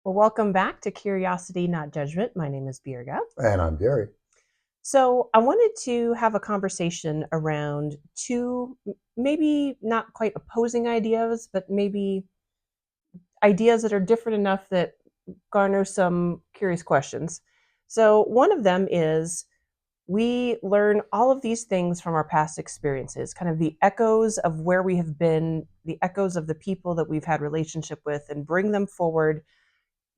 Well, welcome back to Curiosity, Not Judgment. My name is Birga. And I'm Gary. So, I wanted to have a conversation around two, maybe not quite opposing ideas, but maybe ideas that are different enough that garner some curious questions. So, one of them is we learn all of these things from our past experiences, kind of the echoes of where we have been, the echoes of the people that we've had relationship with, and bring them forward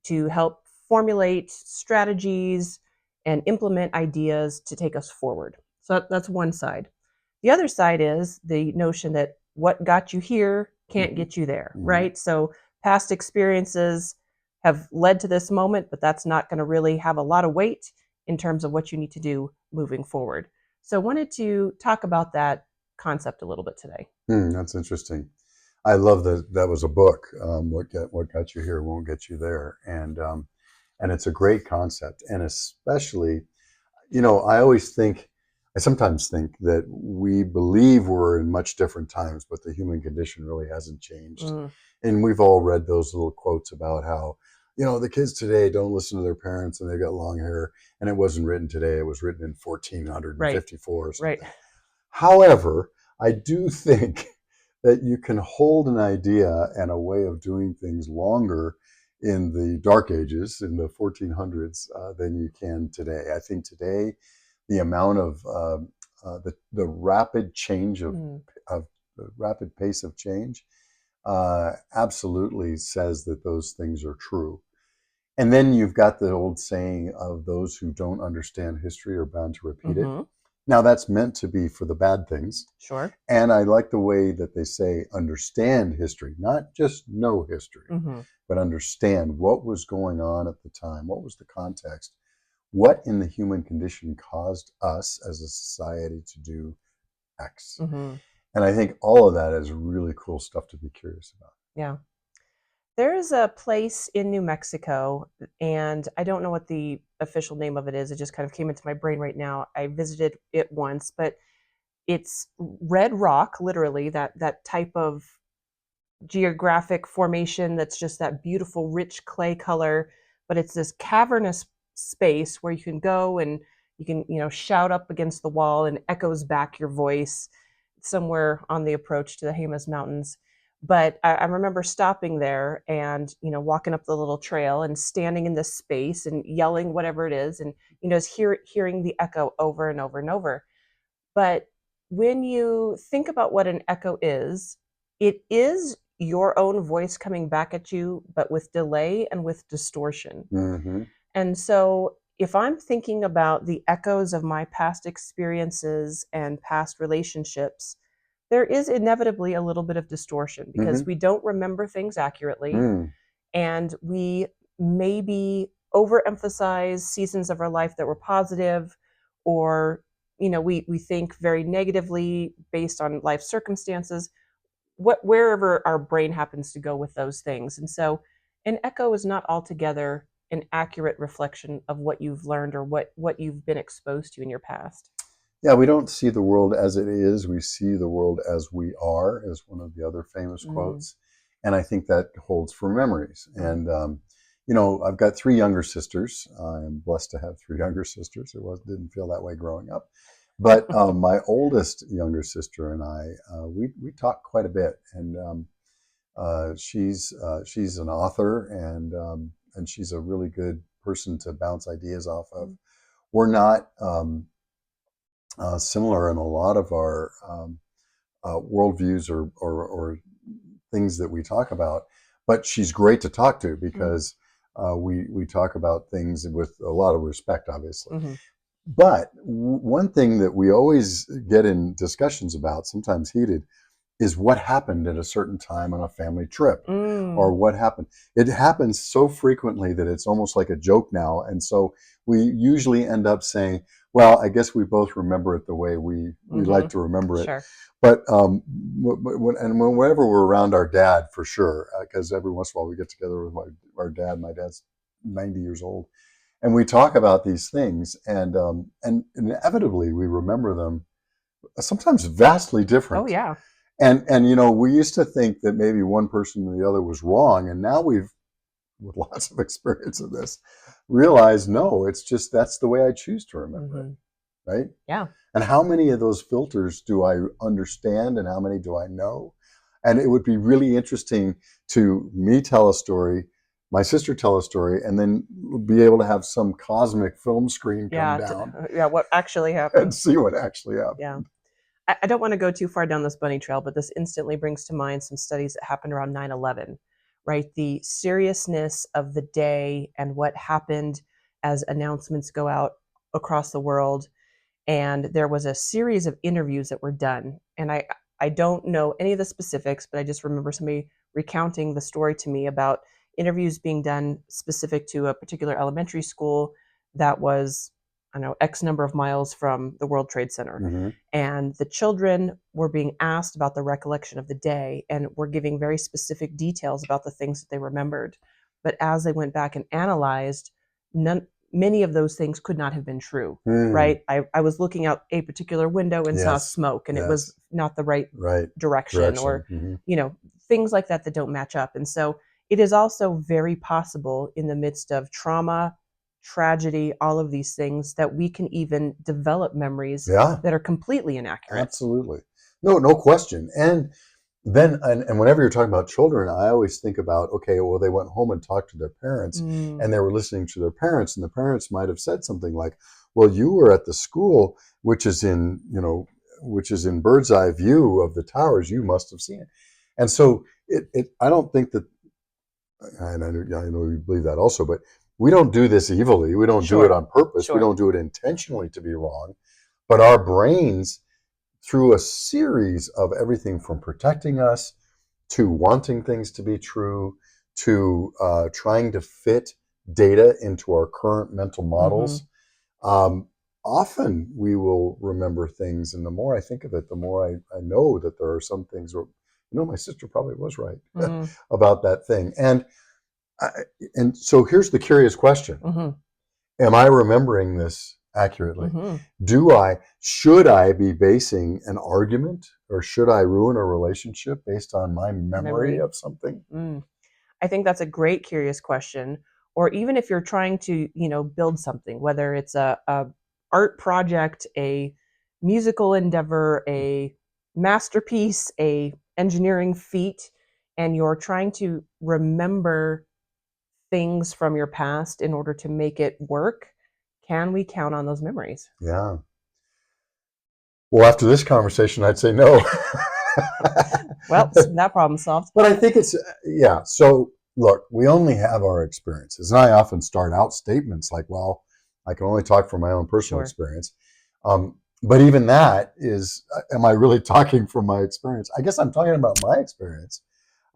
to help formulate strategies and implement ideas to take us forward. So that's one side. The other side is the notion that what got you here can't Mm-hmm. get you there, Mm-hmm. right? So past experiences have led to this moment, but that's not going to really have a lot of weight in terms of what you need to do moving forward. So I wanted to talk about that concept a little bit today. That's interesting. I love that that was a book. What got you here won't get you there, and it's a great concept. And especially, I always think, I sometimes think that we believe we're in much different times, but the human condition really hasn't changed. Mm, And we've all read those little quotes about how, the kids today don't listen to their parents and they've got long hair. And it wasn't written today; it was written in right, 1454 or right. something. However, I do think that you can hold an idea and a way of doing things longer in the dark ages, in the 1400s, than you can today. I think today, the amount of the rapid change Mm, of the rapid pace of change absolutely says that those things are true. And then you've got the old saying of those who don't understand history are bound to repeat it. mm-hmm. Now, that's meant to be for the bad things. Sure. And I like the way that they say understand history, not just know history, Mm-hmm. but understand what was going on at the time, what was the context, what in the human condition caused us as a society to do X. Mm-hmm. And I think all of that is really cool stuff to be curious about. Yeah. There's a place in New Mexico, and I don't know what the official name of it is. It just kind of came into my brain right now. I visited it once, but it's red rock, literally, that type of geographic formation that's just that beautiful, rich clay color. But it's this cavernous space where you can go and you can, shout up against the wall and echoes back your voice somewhere on the approach to the Jemez Mountains. But I remember stopping there and, walking up the little trail and standing in this space and yelling whatever it is and, just hearing the echo over and over and over. But when you think about what an echo is, it is your own voice coming back at you, but with delay and with distortion. Mm-hmm. And so if I'm thinking about the echoes of my past experiences and past relationships, there is inevitably a little bit of distortion because Mm-hmm. we don't remember things accurately Mm. and we maybe overemphasize seasons of our life that were positive, or we think very negatively based on life circumstances, wherever our brain happens to go with those things. And so an echo is not altogether an accurate reflection of what you've learned or what you've been exposed to in your past. Yeah, we don't see the world as it is. We see the world as we are, is one of the other famous Mm, quotes. And I think that holds for memories. mm, And, I've got three younger sisters. I am blessed to have three younger sisters. Didn't feel that way growing up. But my oldest younger sister and I, we talk quite a bit. And she's an author, and she's a really good person to bounce ideas off of. mm, We're not similar in a lot of our worldviews or things that we talk about. But she's great to talk to mm, because we talk about things with a lot of respect, obviously. mm-hmm. But one thing that we always get in discussions about, sometimes heated, is what happened at a certain time on a family trip, or Mm, what happened. It happens so frequently that it's almost like a joke now. And so we usually end up saying, well, I guess we both remember it the way we mm-hmm. like to remember it. Sure. But whenever we're around our dad, for sure, because every once in a while we get together with our dad. My dad's 90 years old, and we talk about these things, and inevitably we remember them sometimes vastly Oh different. yeah. And we used to think that maybe one person or the other was wrong, and now we've with lots of experience of this, realize no, it's just that's the way I choose to remember it, Mm-hmm. right? Yeah. And how many of those filters do I understand and how many do I know? And it would be really interesting to me tell a story, my sister tell a story, and then be able to have some cosmic film screen come Yeah. down Yeah. What actually and happened? see what actually Yeah. happened. I don't want to go too far down this bunny trail, but this instantly brings to mind some studies that happened around 9/11, right? The seriousness of the day and what happened as announcements go out across the world. And there was a series of interviews that were done. And I don't know any of the specifics, but I just remember somebody recounting the story to me about interviews being done specific to a particular elementary school that was, I don't know, X number of miles from the World Trade Center. Mm-hmm. And the children were being asked about the recollection of the day and were giving very specific details about the things that they remembered. But as they went back and analyzed, many of those things could not have been true, Mm. right? I was looking out a particular window and saw Yes. smoke, and it was Yes. not the right Right. direction, Direction. or, Mm-hmm. things like that that don't match up. And so it is also very possible in the midst of trauma, tragedy, all of these things, that we can even develop memories Yeah. that are completely inaccurate. Absolutely. No, no question. And then, and whenever you're talking about children, I always think about, okay, well, they went home and talked to their parents Mm, and they were listening to their parents, and the parents might have said something like, well, you were at the school, which is in, which is in bird's eye view of the towers. You must have seen it. And so I don't think that, and I know you believe that also, but we don't do this evilly. We don't do it sure, on purpose. We sure. don't do it intentionally to be wrong. But our brains, through a series of everything from protecting us to wanting things to be true to trying to fit data into our current mental Mm-hmm. models, um, often we will remember things. And the more I think of it, the more I know that there are some things where, my sister probably was right Mm-hmm. about that thing. I, and so here's the curious question. Mm-hmm. Am I remembering this accurately? Mm-hmm. Should I be basing an argument, or should I ruin a relationship based on my memory Memory. of something? Mm. I think that's a great curious question. Or even if you're trying to, build something, whether it's a art project, a musical endeavor, a masterpiece, a engineering feat, and you're trying to remember things from your past in order to make it work, can we count on those memories? Yeah. Well, after this conversation, I'd say no. Well, that problem solved. But I think it's, yeah. So look, we only have our experiences. And I often start out statements like, well, I can only talk from my own personal Sure. experience. But even that is, am I really talking from my experience? I guess I'm talking about my experience.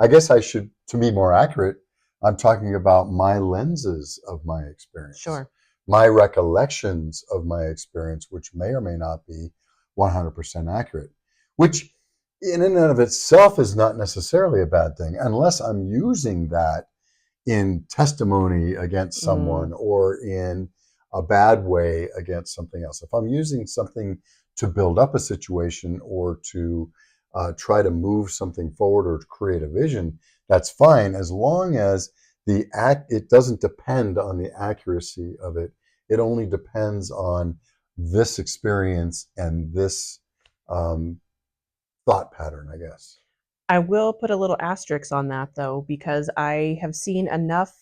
I guess I should, to be more accurate, I'm talking about my lenses of my experience, Sure. my recollections of my experience, which may or may not be 100% accurate, which in and of itself is not necessarily a bad thing, unless I'm using that in testimony against Mm, someone or in a bad way against something else. If I'm using something to build up a situation or to try to move something forward or to create a vision, that's fine, as long as it doesn't depend on the accuracy of it. It only depends on this experience and this um, thought pattern, I guess. I will put a little asterisk on that, though, because I have seen enough,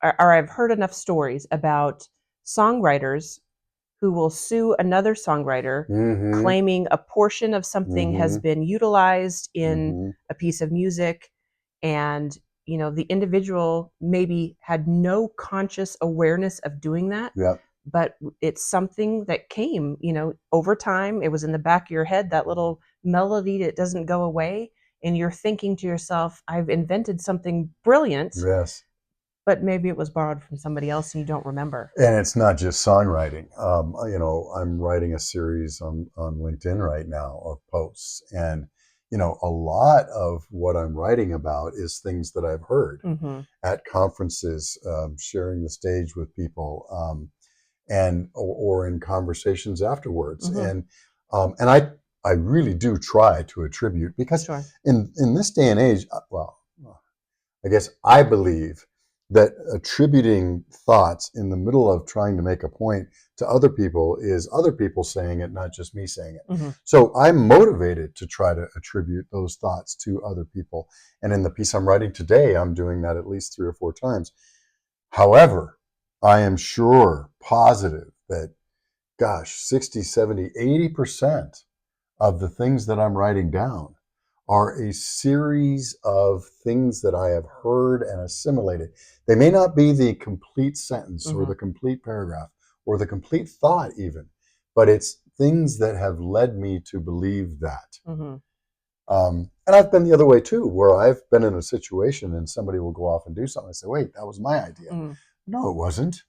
or I've heard enough stories about songwriters who will sue another songwriter Mm-hmm. claiming a portion of something has Mm-hmm. been utilized in Mm-hmm. a piece of music, and the individual maybe had no conscious awareness of doing that, Yep. but it's something that came, over time. It was in the back of your head, that little melody that doesn't go away, and you're thinking to yourself, I've invented something brilliant, Yes. but maybe it was borrowed from somebody else and you don't remember. And it's not just songwriting. I'm writing a series on LinkedIn right now of posts. And, a lot of what I'm writing about is things that I've heard Mm-hmm. at conferences, sharing the stage with people, and or in conversations afterwards. Mm-hmm. And I really do try to attribute, because Sure. in this day and age, well, I guess I believe that attributing thoughts in the middle of trying to make a point to other people is other people saying it, not just me saying it. Hmm. So I'm motivated to try to attribute those thoughts to other people. And in the piece I'm writing today, I'm doing that at least 3 or 4 times. However, I am sure positive that, gosh, 60, 70, 80% of the things that I'm writing down are a series of things that I have heard and assimilated. They may not be the complete sentence or Hmm. the complete paragraph or the complete thought, even, but it's things that have led me to believe that. Hmm. And I've been the other way too, where I've been in a situation and somebody will go off and do something. I say, wait, that was my idea. Hmm. No, it wasn't.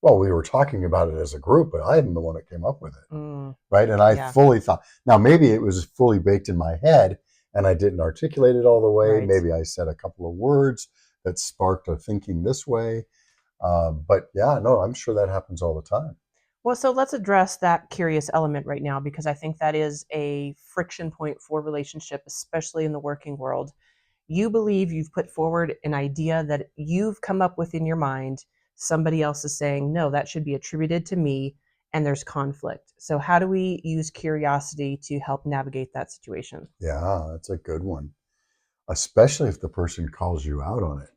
Well, we were talking about it as a group, but I am the one that came up with it. Mm. Right. And I Yeah. fully thought, now maybe it was fully baked in my head and I didn't articulate it all the way. Right. Maybe I said a couple of words that sparked a thinking this way. But yeah, no, I'm sure that happens all the time. Well, so let's address that curious element right now because I think that is a friction point for relationship, especially in the working world. You believe you've put forward an idea that you've come up with in your mind. Somebody else is saying, no, that should be attributed to me, and there's conflict. So, how do we use curiosity to help navigate that situation? Yeah, that's a good one, especially if the person calls you out on it,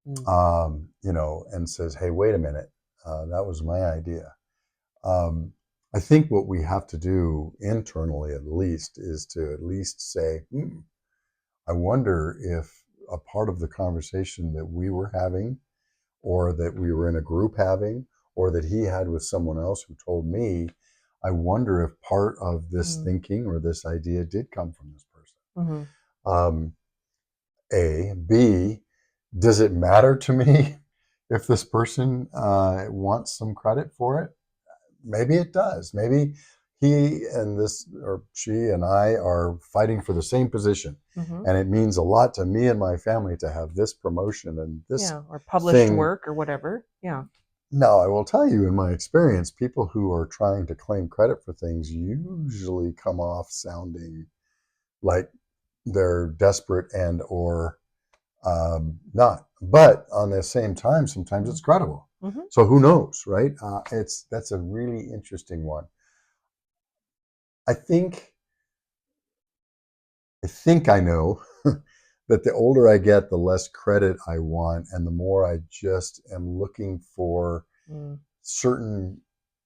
Mm. and says, hey, wait a minute, that was my idea. Um, I think what we have to do internally, at least, is to at least say, I wonder if a part of the conversation that we were having, or that we were in a group having, or that he had with someone else who told me, I wonder if part of this Mm. thinking or this idea did come from this person. Mm-hmm. Um, A. B. Does it matter to me if this person wants some credit for it? Maybe it does. Maybe he and this, or she and I, are fighting for the same position. Mm-hmm. And it means a lot to me and my family to have this promotion and this Yeah, or published thing. work or whatever. Yeah. Now, I will tell you, in my experience, people who are trying to claim credit for things usually come off sounding like they're desperate and or not. But on the same time, sometimes it's credible. Mm-hmm. So who knows, right? That's a really interesting one. I think I know that the older I get, the less credit I want, and the more I just am looking for Mm. certain,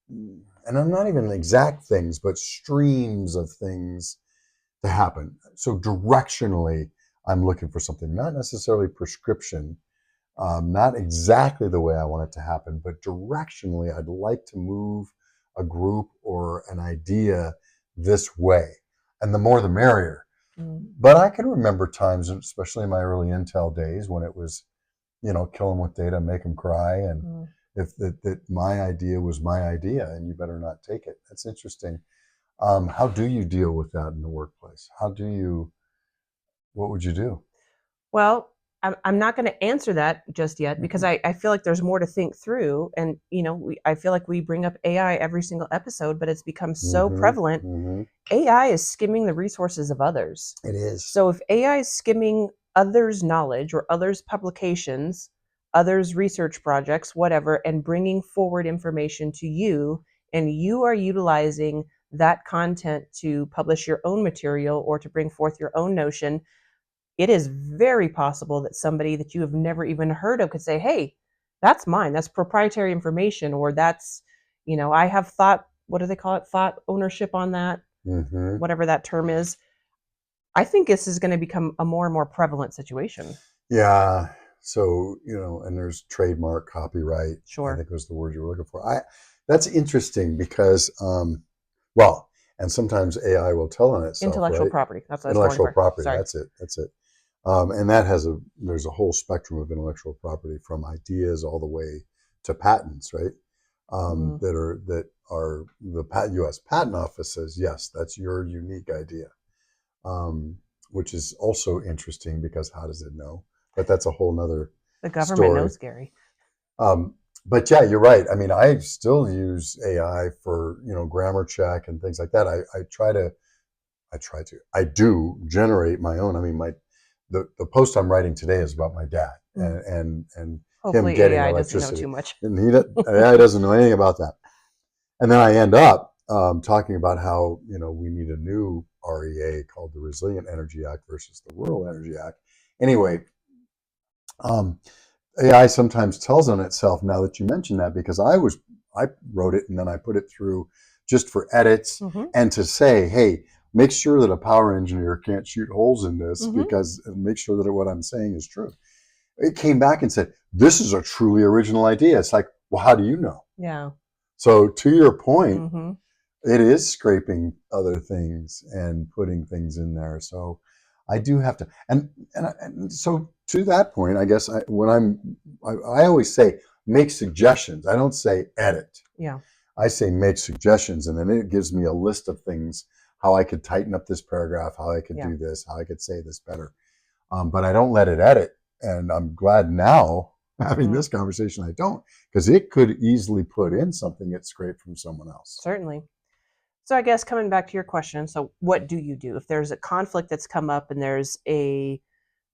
and I'm not even exact things, but streams of things to happen. So directionally, I'm looking for something, not necessarily prescription, not exactly the way I want it to happen, but directionally, I'd like to move a group or an idea this way. And the more the merrier. Mm. But I can remember times, especially in my early Intel days, when it was, kill them with data, make them cry. And Mm. if that my idea was my idea and you better not take it. That's interesting. How do you deal with that in the workplace? What would you do? Well, I'm not going to answer that just yet because I feel like there's more to think through. And, I feel like we bring up AI every single episode, but it's become so Mm-hmm. prevalent. Mm-hmm. AI is skimming the resources of others. It is. So if AI is skimming others' knowledge or others' publications, others' research projects, whatever, and bringing forward information to you, and you are utilizing that content to publish your own material or to bring forth your own notion, it is very possible that somebody that you have never even heard of could say, hey, that's mine. That's proprietary information, or that's, I have thought, what do they call it? Thought ownership on that, Mm-hmm. whatever that term is. I think this is going to become a more and more prevalent situation. Yeah. So, and there's trademark copyright, I Sure. think was the word you were looking for. That's interesting because, well, and sometimes AI will tell on itself, Intellectual right? property. That's what I was going Intellectual for. property. Sorry. That's it. That's it. And there's a whole spectrum of intellectual property from ideas all the way to patents, right? Mm. That are the U.S. Patent Office says, yes, that's your unique idea, um, which is also interesting because how does it know? But that's a whole nother The government story. knows, Gary. Um, but yeah, you're right. I mean, I still use AI for grammar check and things like that. I do generate my own. I mean, the post I'm writing today is about my dad, Mm. and him Hopefully getting AI doesn't know electricity. too much. And AI doesn't know anything about that. And then I end up talking about how, we need a new REA called the Resilient Energy Act versus the Rural Energy Act. Anyway, um, AI sometimes tells on itself now that you mention that, because I wrote it and then I put it through just for edits Mm-hmm. and to say, hey, make sure that a power engineer can't shoot holes in this, Mm-hmm. because make sure that what I'm saying is true. It came back and said, this is a truly original idea. It's like, well, how do you know? Yeah. So to your point, Mm-hmm. it is scraping other things and putting things in there. So I do have to, and so to that point, I guess I always say make suggestions. I don't say edit. Yeah. I say make suggestions, and then it gives me a list of things how I could tighten up this paragraph, how I could Yeah. do this, how I could say this better. But I don't let it edit, and I'm glad now having Mm-hmm. this conversation I don't, because it could easily put in something it scraped from someone else. Certainly. So I guess coming back to your question, so what do you do if there's a conflict that's come up and there's a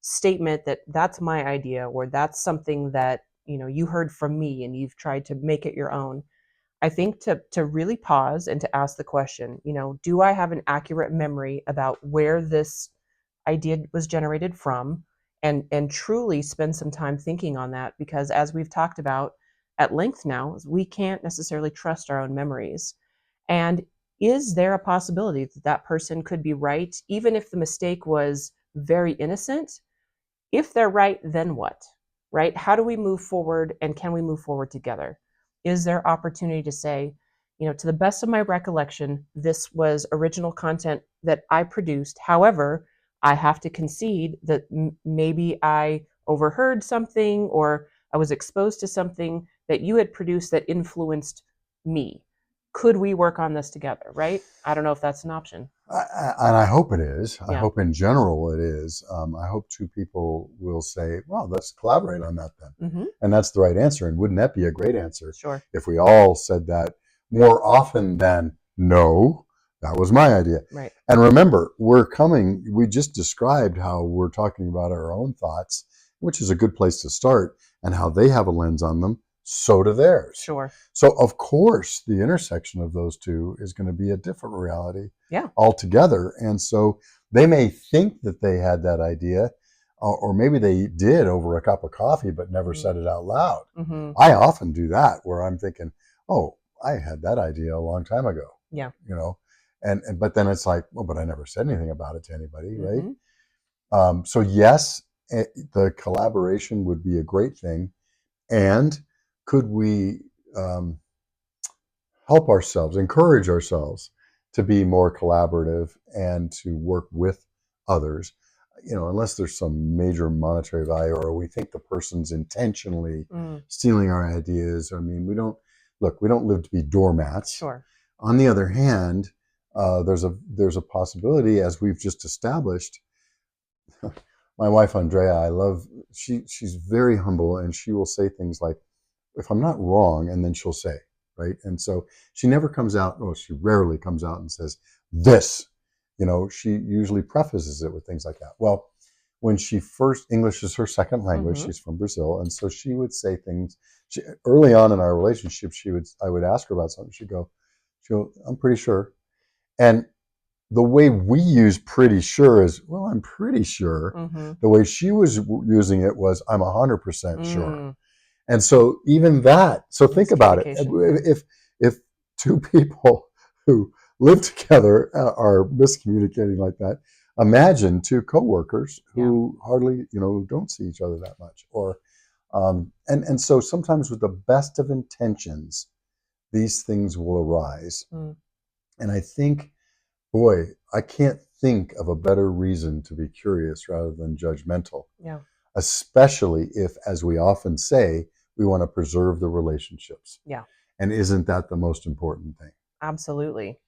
statement that that's my idea or that's something that, you heard from me and you've tried to make it your own? I think to really pause and to ask the question, do I have an accurate memory about where this idea was generated from, and truly spend some time thinking on that, because as we've talked about at length now, we can't necessarily trust our own memories. And is there a possibility that that person could be right even if the mistake was very innocent? If they're right, then what? Right? How do we move forward, and can we move forward together? Is there opportunity to say, to the best of my recollection, this was original content that I produced. However, I have to concede that maybe I overheard something or I was exposed to something that you had produced that influenced me. Could we work on this together? Right? I don't know if that's an option. And I hope it is. I Yeah. hope in general it is. I hope two people will say, well, let's collaborate on that then. Mm-hmm. And that's the right answer. And wouldn't that be a great answer Sure. if we all said that more often than no, that was my idea. Right. And remember, we just described how we're talking about our own thoughts, which is a good place to start, and how they have a lens on them, so do theirs. Sure. So, of course, the intersection of those two is going to be a different reality Yeah. altogether. And so they may think that they had that idea, or maybe they did over a cup of coffee, but never said it out loud. Mm-hmm. I often do that where I'm thinking, oh, I had that idea a long time ago, Yeah. but then it's like, well, but I never said anything about it to anybody, right? Mm-hmm. So yes, the collaboration would be a great thing. And could we um, help ourselves, encourage ourselves to be more collaborative and to work with others, unless there's some major monetary value or we think the person's intentionally Mm. stealing our ideas. I mean, we don't live to be doormats. Sure. On the other hand, there's a possibility, as we've just established. My wife Andrea, she's very humble, and she will say things like, if I'm not wrong, and then she'll say, right? And so she never comes out, or she rarely comes out and says, this. She usually prefaces it with things like that. Well, when English is her second language, Mm-hmm. she's from Brazil, and so she would say things. Early on in our relationship, I would ask her about something. She'd go, I'm pretty sure. And the way we use pretty sure is, well, I'm pretty sure. Mm-hmm. The way she was using it was, I'm 100% sure. Mm. And so even that, so think about it. Miscommunication. Yeah. If two people who live together are miscommunicating like that, imagine two coworkers Yeah. who hardly, don't see each other that much. And so sometimes with the best of intentions, these things will arise. Mm. And I think, boy, I can't think of a better reason to be curious rather than judgmental, Yeah. especially if, as we often say, we want to preserve the relationships. Yeah. And isn't that the most important thing? Absolutely.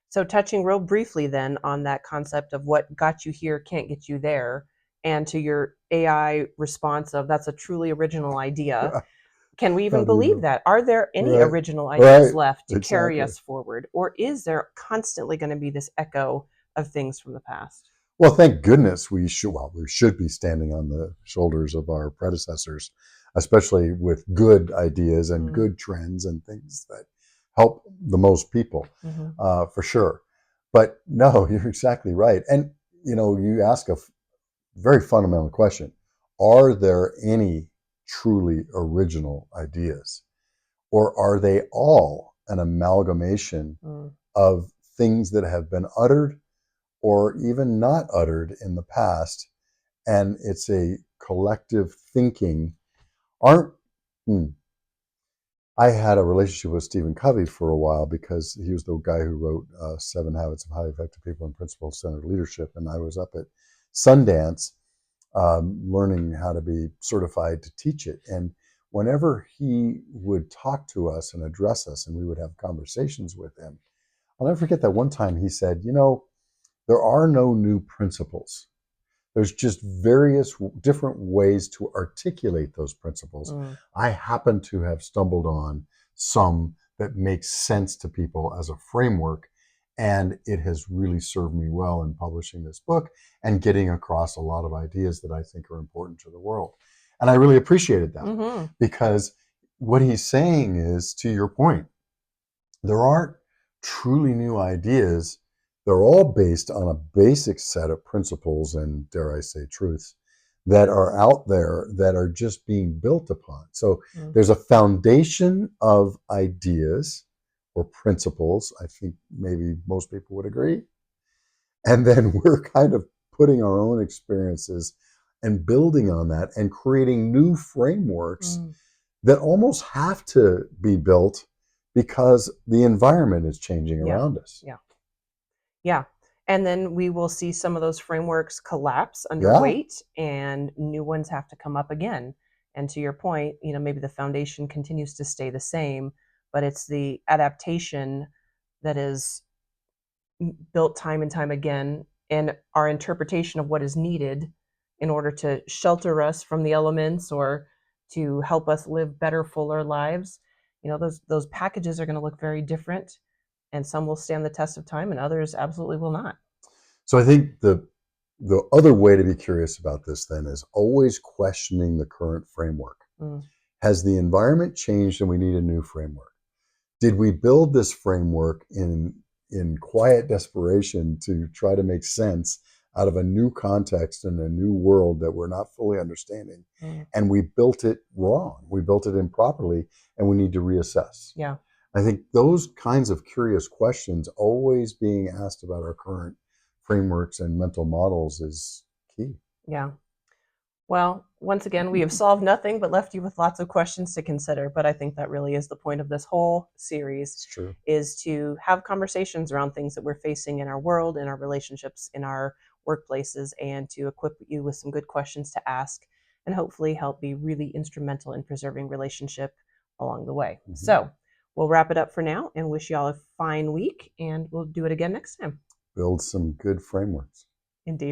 So touching real briefly then on that concept of what got you here can't get you there, and to your AI response of that's a truly original idea. Can we How even do you believe know? that? Are there any Right, original ideas right, left to carry exactly. us forward? Or is there constantly going to be this echo of things from the past? Well, thank goodness we should be standing on the shoulders of our predecessors. especially with good ideas and Mm. good trends and things that help the most people, Hmm. for sure. But no, you're exactly right. And you ask a very fundamental question: are there any truly original ideas, or are they all an amalgamation Mm. of things that have been uttered or even not uttered in the past, and it's a collective thinking? Aren't hmm, I had a relationship with Stephen Covey for a while because he was the guy who wrote Seven Habits of Highly Effective People and Principle Centered Leadership, and I was up at Sundance learning how to be certified to teach it. And whenever he would talk to us and address us, and we would have conversations with him, I'll never forget that one time he said, there are no new principles. There's just various different ways to articulate those principles. Mm. I happen to have stumbled on some that make sense to people as a framework, and it has really served me well in publishing this book and getting across a lot of ideas that I think are important to the world. And I really appreciated that, Hmm. because what he's saying is, to your point, there aren't truly new ideas. They're all based on a basic set of principles and, dare I say, truths that are out there that are just being built upon. So Mm. there's a foundation of ideas or principles. I think maybe most people would agree. And then we're kind of putting our own experiences and building on that and creating new frameworks Mm. that almost have to be built because the environment is changing Yeah. around us. Yeah. Yeah. And then we will see some of those frameworks collapse under Yeah. weight and new ones have to come up again. And to your point, maybe the foundation continues to stay the same, but it's the adaptation that is built time and time again, and our interpretation of what is needed in order to shelter us from the elements or to help us live better, fuller lives. Those packages are going to look very different, and some will stand the test of time, and others absolutely will not. So I think the other way to be curious about this then is always questioning the current framework. Mm. Has the environment changed and we need a new framework? Did we build this framework in quiet desperation to try to make sense out of a new context and a new world that we're not fully understanding? Mm. And we built it wrong. We built it improperly, and we need to reassess. Yeah. I think those kinds of curious questions, always being asked about our current frameworks and mental models, is key. Yeah. Well, once again, we have solved nothing but left you with lots of questions to consider. But I think that really is the point of this whole series, It's true. is to have conversations around things that we're facing in our world, in our relationships, in our workplaces, and to equip you with some good questions to ask and hopefully help be really instrumental in preserving relationship along the way. Mm-hmm. So we'll wrap it up for now and wish you all a fine week, and we'll do it again next time. Build some good frameworks. Indeed.